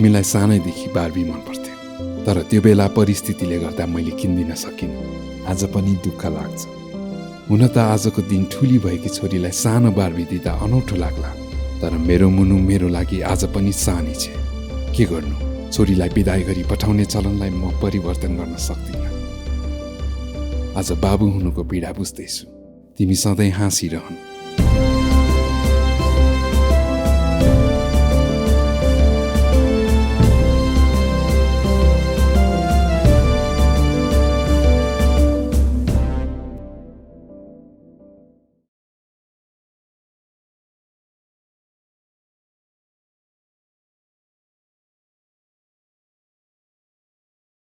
तिमीलाई सानैदेखि बार्बी मन पर्थ्यो, तर त्यो बेला परिस्थितिले गर्दा मैले किन्दिन सकिनँ। आज पनि दुःख लाग्छ। हुन त आजको दिन ठुली भएकी छोरीलाई सानो बार्बी दिँदा अनौठो लाग्ला, तर मेरो मुनु मेरो लागि आज पनि सानी छ। के गर्नु, छोरीलाई बिदाई गरी पठाउने चलनलाई म परिवर्तन गर्न सक्दिनँ। आज बाबु हुनुको पीडा बुझ्दैछु। तिमी सधैँ हाँसिरहनु।